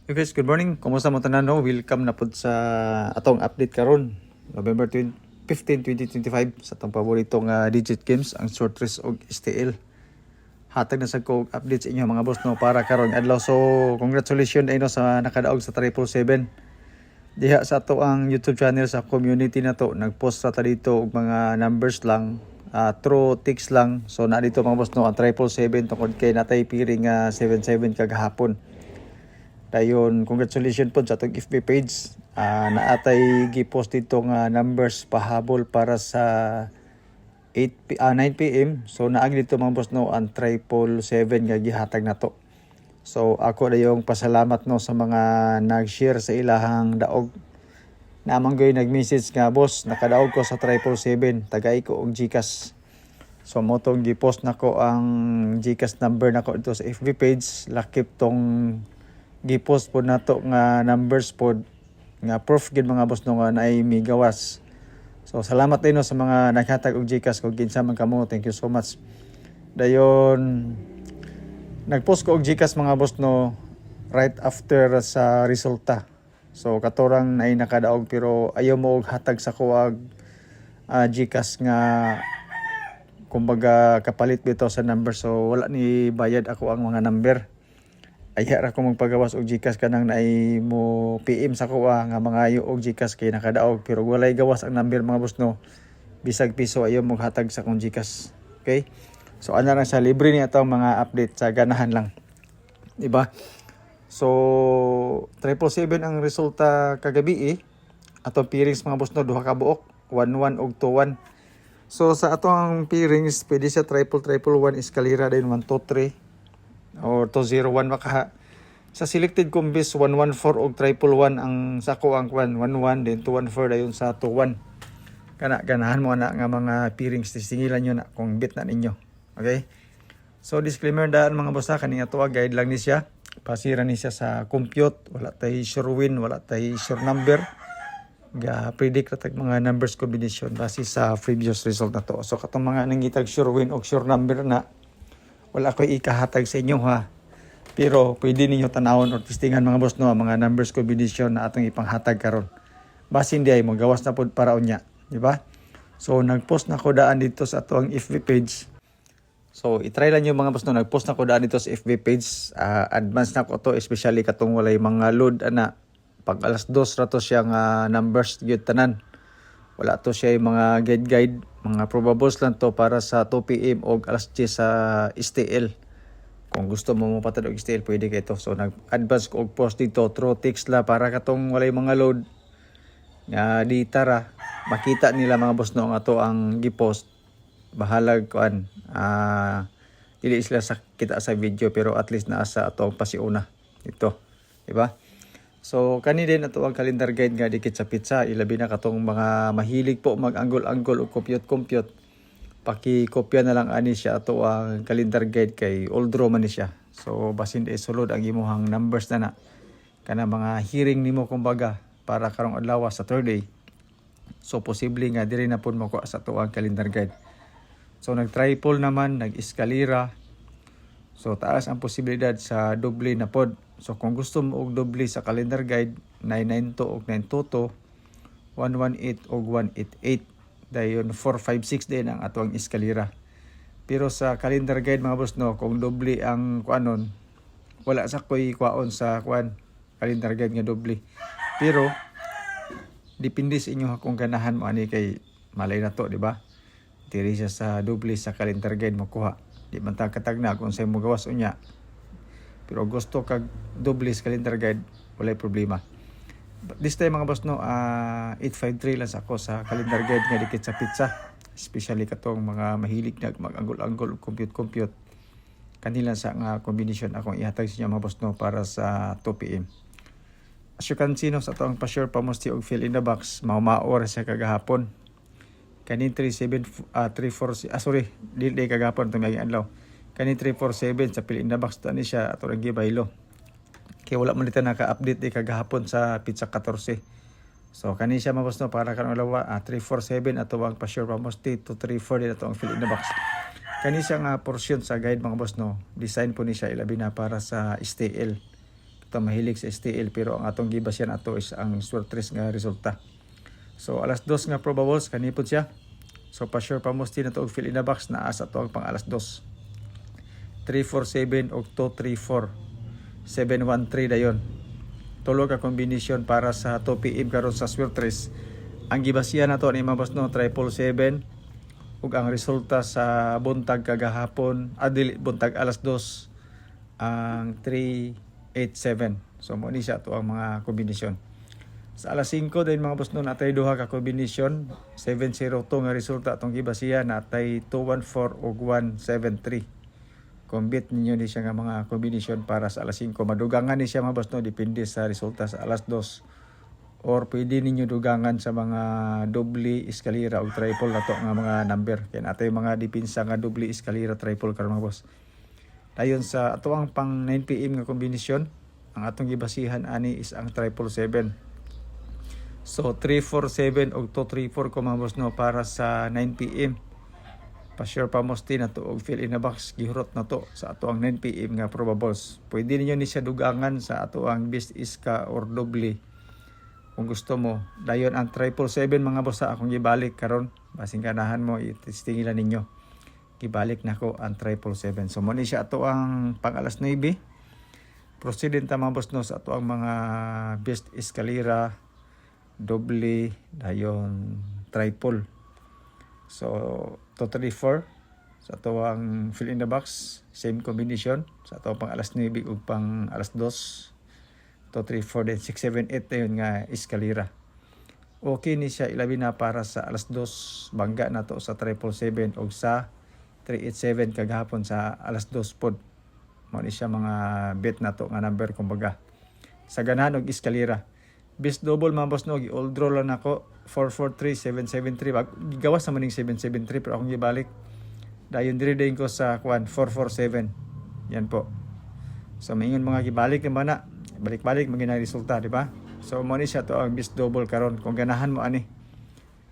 Hey guys, good morning. Kumusta mo tanan no? Welcome na pud sa atong update karon. November 15, 2025 sa atong paboritong digit games, ang short race og STL. Hatag na sa ko update sa inyo mga boss no para karon adlaw. So, congratulations ay no sa nakadaog sa 777. Diha sa ato ang YouTube channel sa community na to, nagpost ra ta dito og mga numbers lang, through text lang. So, na dito mga boss no ang 777 tungod kay natay piring 77 kagahapon. Dayon, congratulations po sa atong FB page. Naatay gipost dito nga numbers pahabol para sa 9 PM. So naagi dito mga boss no ang 777 nga gihatag nato. So ako dayong pasalamat no sa mga nag-share sa ilahang daog. Namang goy nag-message nga boss, nakadaog ko sa 777, tagay ko og GCash. So mo tong gipost nako ang GCash number nako dito sa FB page, lakip tong gipost po nato nga numbers po nga proof gid mga boss no nga naay migawas. So salamat din no sa mga naghatag og GCash kung kinsa man kamo. Thank you so much. Dayon nagpost ko og GCash mga boss no right after sa resulta. So katorang naay nakadaog pero ayaw mo og hatag sa kuwag GCash nga kumbaga kapalit bitaw sa number. So wala ni bayad ako ang mga number. Aya ra ko magpagawas og GCash kanang naay mo PM sa kuha nga mga og GCash kay nakadaog pero walay gawas ang number mga boss no. Bisag piso ayo mo hatag sa kong GCash. Okay? So ana ra sa libre ni atong mga update sa ganahan lang. Diba? So 777 ang resulta kagabi atong pairings mga boss no duha ka buok 11 ug 21. So sa atong pairings pwede sa 1 eskalera din 123 or 201 makaha. Sa selected combis 114 og 111 ang sako ang 111 then 214 dayon sa 21. Kana ganahan mo na nga mga pairings singilan nyo na kung bit na ninyo. Okay? So disclaimer daan mga boss kani ato guide lang ni siya. Pasira ni siya sa compute, wala tay sure win, wala tay sure number. Ga predict ra tag mga numbers combination base sa previous result na to. So katong mga nangitag sure win og sure number na wala ko ikahatag sa inyo ha. Pero pwede ninyo tanawon or testingan mga boss no mga numbers combination na atong ipanghatag karon. Base hindi ay magawas na pud para unya, di ba? So nagpost na ko daan dito sa atong FB page. So i-try lang yung mga boss no nagpost na ko daan dito sa FB page. Advance na ko to especially katong walay mga load ana. Pag alas 2 ra to siya nga numbers gyud tanan. Wala to siya yung mga guide mga probables lang to para sa 2 PM o alas 10 sa STL. Kung gusto mo mapatad og STL pwede kay to. So nag-advance ko og post dito through text la para katong walay mga load nga di tara makita nila mga boss no nga to ang gipost. Bahalag kuan dili sila sa kita sa video pero at least naa sa atong pasiuna ito, di ba? So kani din ato ang calendar guide nga dikit sa pizza, ilabi na katong mga mahilig po mag-anggol-anggol o compute. Paki-kopya na lang ani siya ato ang calendar guide kay old draw man ni siya. So basin di sulod ang imuhang numbers na kana mga hearing nimo kumbaga para karong adlaw sa Thursday. So posible nga diri na pud makuha sa ato ang calendar guide. So nag-triple naman, nag-eskalera. So taas ang posibilidad sa doble na pod. So kung gusto mo og doble sa calendar guide 992 og 922, 118 og 188. Dayon 456 din ang atong eskalera. Pero sa calendar guide mga boss no, kung doble ang kuanon, wala sa koy kuaon sa kuan calendar guide nga doble. Pero depende sa inyo kung ganahan mo ani kay malay na to, di ba? Diri siya sa doble sa calendar guide makuha. Di man ta katagna kung say mo gawas unya. Pero gusto kag doble sa calendar guide, walay problema. But this time mga boss no, 853 lang ako sa calendar guide nga dikit sa pizza. Especially katong mga mahilig na mag-anggol-anggol compute. Kanila sa nga combination akong ihatag sa inyo mga boss no para sa 2 PM. As you can see no, sa atong pa-sure pamusti og fill in the box, mao-maor sa kagahapon. Kanin 347 dili kagahapon tumagi adlaw. Kani 347 sa fill in the box tani siya ato ra gibaylo. Kaya wala man dito naka-update kagahapon sa pizza 14. So kani siya mabos no para kanang alawa 347 ato ang pa-sure pamusti 234 din ato ang fill in the box. Kani siya nga portion sa guide mga boss no. Design po ni siya ilabi na para sa STL. ato mahilig sa STL pero ang atong gibasyan ato is ang Swertres nga resulta. So alas 2 nga probables kanipod siya. So pa sure pa musti na to og fill in the box na asa to ang pang alas 2. 347 og 234 713 dayon. Tulo ka kombinasyon para sa 2 PM karon sa Swertres. Ang gibasyan nato ni Mabos no 777 ug ang resulta sa buntag kagahapon adili buntag alas 2 ang 387. So mo ni siya to ang mga kombinasyon. Sa alas 5 din mga boss no natay duha ka kombinasyon 702 nga resulta atong gibasiya natay 214 ug 173. Kombit ninyo ni siya nga mga kombinasyon para sa alas 5 madugangan ni siya mga boss no depende sa resulta sa alas 2 or pwede ninyo dugangan sa mga doble eskalera o triple na to nga mga number kaya natay mga dipinsa nga doble eskalera triple karon mga boss. Dayon sa atuang pang 9 PM nga kombinasyon ang atong gibasihan ani is ang 777. So 347 og 234 ko mga boss no para sa 9 PM. Pa-sure pa musti na to og fill in the box gihurot na to sa ato ang 9 PM nga probables. Pwede ninyo ni siya dugangan sa ato ang best iska or doble. Kung gusto mo, dayon ang 777 mga boss akong gibalik karon. Basing ganahan mo itistingilan ninyo. Gibalik nako ang 777. So mo ni siya ato ang pang alas 9. Proceed ta mga boss no sa ato ang mga best eskalera doble dayon triple. So totally 4 sa ato ang fill in the box same combination sa ato pang alas 9 ug pang alas 2 234 then 678 dayon nga eskalera. Okay ni siya ilabi na para sa alas 2 bangga na to sa 777 ug sa 387 kagahapon sa alas 2 pod. Mao ni siya mga bet na to nga number kumbaga. Sa ganahan og eskalera. Best double mga boss no, gi-all draw lang ako 443 773 gigawas naman ning 773 pero akong gibalik. Dayon diri din ko sa 447. Yan po. So maingon mga gibalik naman na balik-balik magina resulta, di ba? So mo ni siya to ang best double karon kung ganahan mo ani.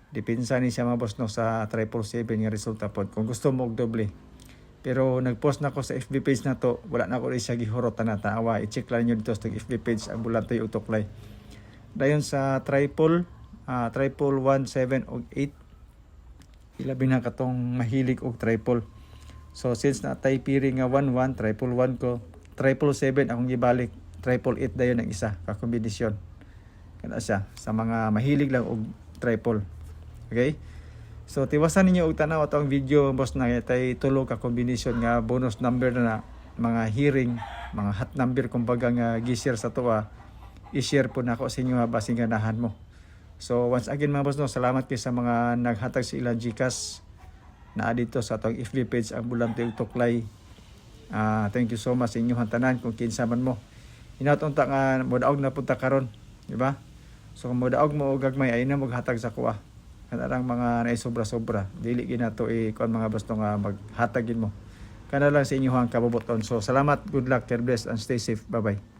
Dipinsa ni siya mga boss no sa 777 nga resulta pod kung gusto mo og doble. Pero nag-post na ko sa FB page na to, wala na ko rin siya gihurot na tanawa. I-check lang nyo dito sa FB page ang Bulantoy Utoklay. Dayon sa triple 17 og 8 ilabi na katong mahilig og triple. So since natay piri nga 11 triple 1 ko 777 akong gibalik 888 dayon ang isa ka kombinasyon kana siya sa mga mahilig lang og triple. Okay, so tiwasan ninyo og tanaw atong video boss na tay tulo ka kombinasyon nga bonus number na mga hearing mga hot number kumbaga nga gi-share sa tuwa i-share po nako sa inyo basing ganahan mo. So once again mga boss no, salamat kay sa mga naghatag sa ilang GCash na dito sa atong FB page ang Bulantoy Utoklay. Thank you so much sa inyong tanan kung kinsa man mo. Inatunta nga modaog na punta karon, di ba? So kung modaog mo og gagmay ay na maghatag sa kuha. Kanarang mga nay sobra-sobra, dili ginato kuan mga boss no nga maghatagin mo. Kana lang sa inyong kabubuton. So salamat, good luck, care bless and stay safe. Bye-bye.